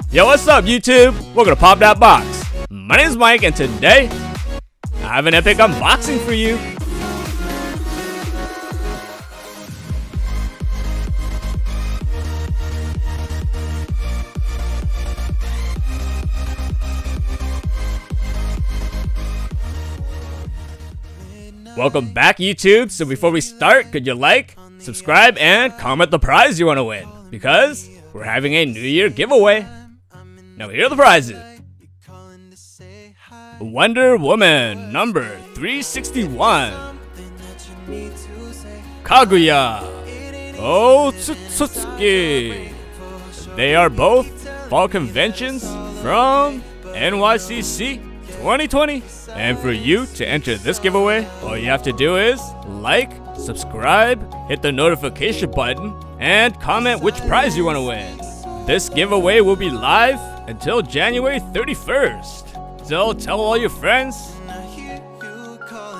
Yo, what's up, YouTube? Welcome to Pop That Box. My name is Mike, and today I have an epic unboxing for you. Welcome back, YouTube. So before we start, could you like, subscribe, and comment the prize you want to win? Because we're having a New Year giveaway. Now here are the prizes. Wonder Woman number 361. Kaguya Otsutsuki. They are both fall conventions from NYCC 2020. And for you to enter this giveaway, all you have to do is like, subscribe, hit the notification button, and comment which prize you want to win. This giveaway will be live until January 31st. So tell all your friends.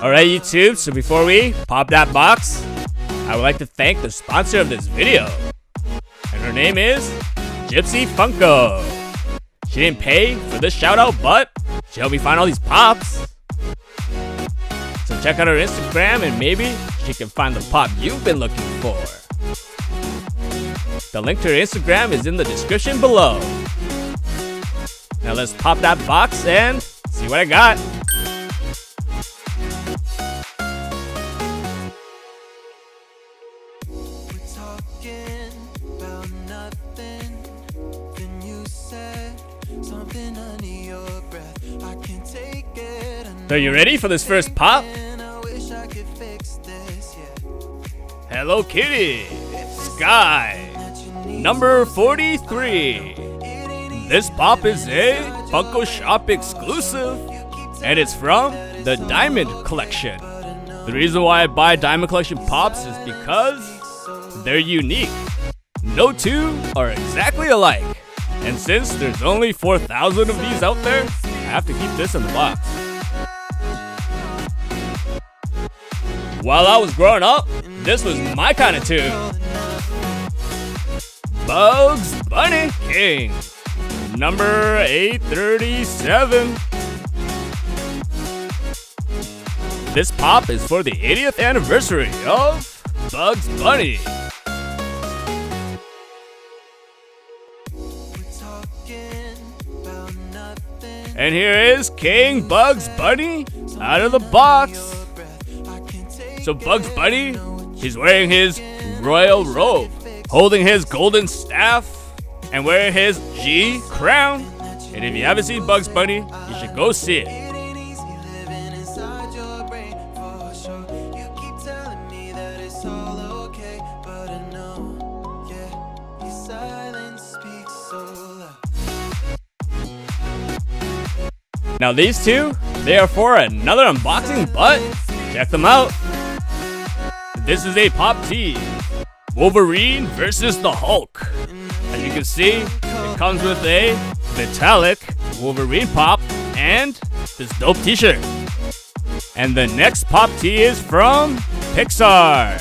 Alright, YouTube, so before we pop that box, I would like to thank the sponsor of this video. And her name is GypsyFunko. She didn't pay for this shout out, but she helped me find all these pops. So check out her Instagram and maybe she can find the pop you've been looking for. The link to her Instagram is in the description below. Now let's pop that box and see what I got. So you ready for this first pop? Hello Kitty Sky number 43. This pop is a Funko Shop exclusive, and it's from the Diamond Collection. The reason why I buy Diamond Collection pops is because they're unique. No two are exactly alike, and since there's only 4,000 of these out there, I have to keep this in the box. While I was growing up, this was my kind of tune. Bugs Bunny King number 837. This pop is for the 80th anniversary of Bugs Bunny. And here is King Bugs Bunny out of the box. So Bugs Bunny, he's wearing his royal robe, holding his golden staff, and wearing his G crown. And if you haven't seen Bugs Bunny, you should go see it. Now these two, they are for another unboxing, but check them out. This is a pop tee, Wolverine versus the Hulk. As you can see, it comes with a metallic Wolverine pop and this dope t-shirt. And the next pop tee is from Pixar,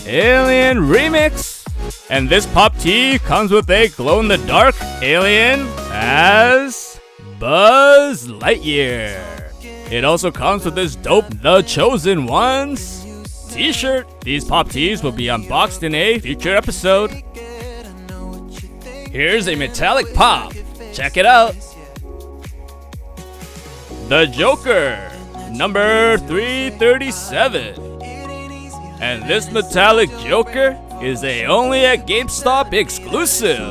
Alien Remix. And this pop tee comes with a glow-in-the-dark alien as Buzz Lightyear. It also comes with this dope The Chosen Ones t-shirt. These pop tees will be unboxed in a future episode. Here's a metallic pop. Check it out. The Joker number 337. And this metallic Joker is a only at GameStop exclusive.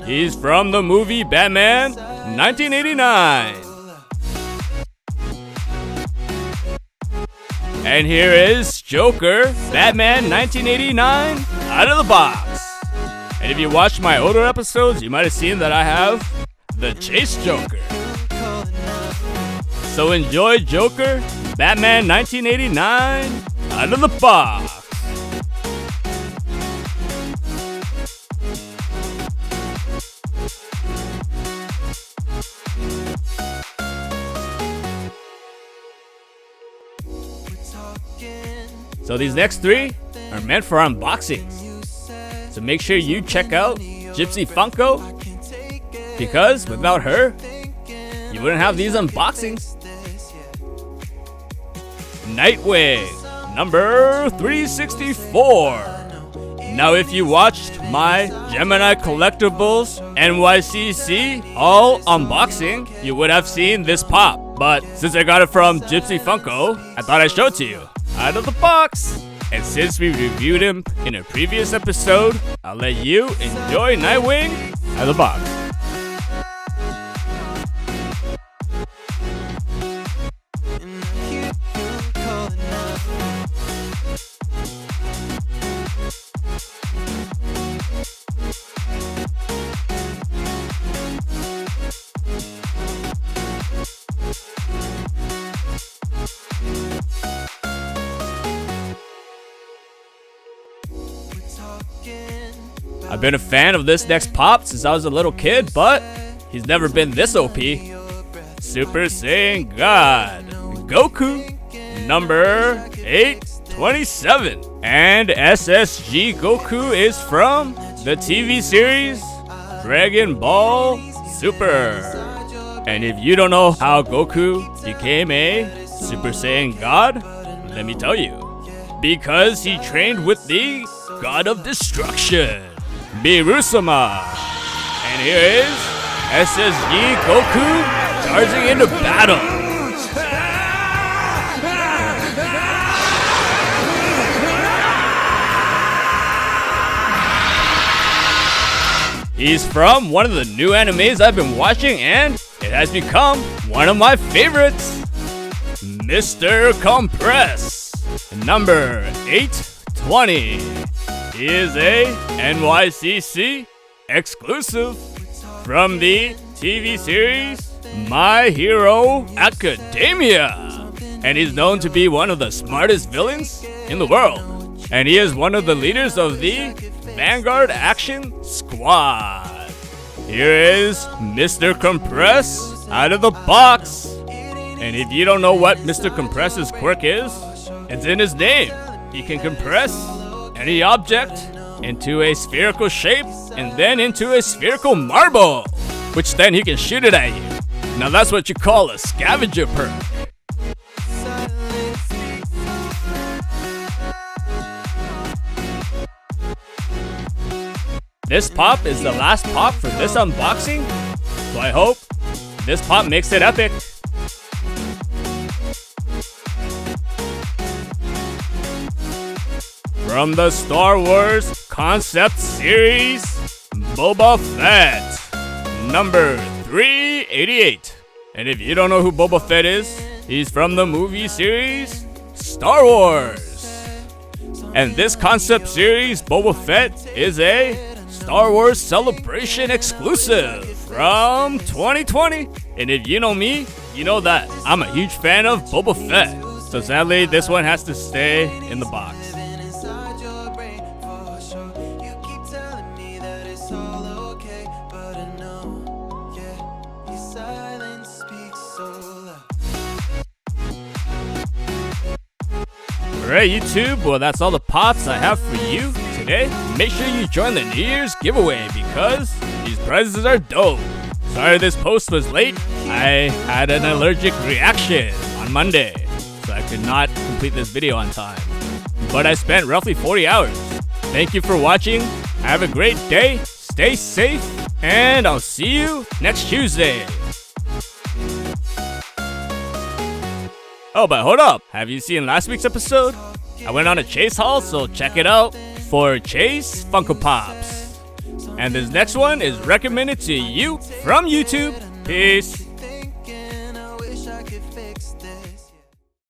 He's from the movie Batman 1989. And here is Joker, Batman 1989, out of the box. And if you watched my older episodes, you might have seen that I have the Chase Joker. So enjoy Joker, Batman 1989, out of the box. So these next three are meant for unboxings. So make sure you check out GypsyFunko because without her, you wouldn't have these unboxings. Nightwing, number 364. Now if you watched my Gemini Collectibles NYCC all unboxing, you would have seen this pop. But since I got it from GypsyFunko, I thought I'd show it to you. Out of the box! And since we reviewed him in a previous episode, I'll let you enjoy Nightwing out of the box. I've been a fan of this next pop since I was a little kid, but he's never been this OP. Super Saiyan God, Goku, number 827. And SSG Goku is from the TV series Dragon Ball Super. And if you don't know how Goku became a Super Saiyan God, let me tell you. Because he trained with the God of Destruction, Beerusama. And here is SSG Goku charging into battle. He's from one of the new animes I've been watching, and it has become one of my favorites. Mr. Compress, number 820. He is a NYCC exclusive from the TV series My Hero Academia. And he's known to be one of the smartest villains in the world. And he is one of the leaders of the Vanguard Action Squad. Here is Mr. Compress out of the box. And if you don't know what Mr. Compress's quirk is, it's in his name. He can compress any object into a spherical shape and then into a spherical marble, which then he can shoot it at you. Now that's what you call a scavenger perk. This pop is the last pop for this unboxing, so I hope this pop makes it epic. From the Star Wars Concept Series, Boba Fett, number 388. And if you don't know who Boba Fett is, he's from the movie series Star Wars. And this concept series, Boba Fett, is a Star Wars Celebration exclusive from 2020. And if you know me, you know that I'm a huge fan of Boba Fett. So sadly, this one has to stay in the box. Alright YouTube, well that's all the pops I have for you today. Make sure you join the New Year's giveaway because these prizes are dope. Sorry this post was late. I had an allergic reaction on Monday, so I could not complete this video on time. But I spent roughly 40 hours. Thank you for watching. Have a great day, stay safe, and I'll see you next Tuesday. Oh, but hold up. Have you seen last week's episode? I went on a chase haul, so check it out for Chase Funko Pops. And this next one is recommended to you from YouTube. Peace.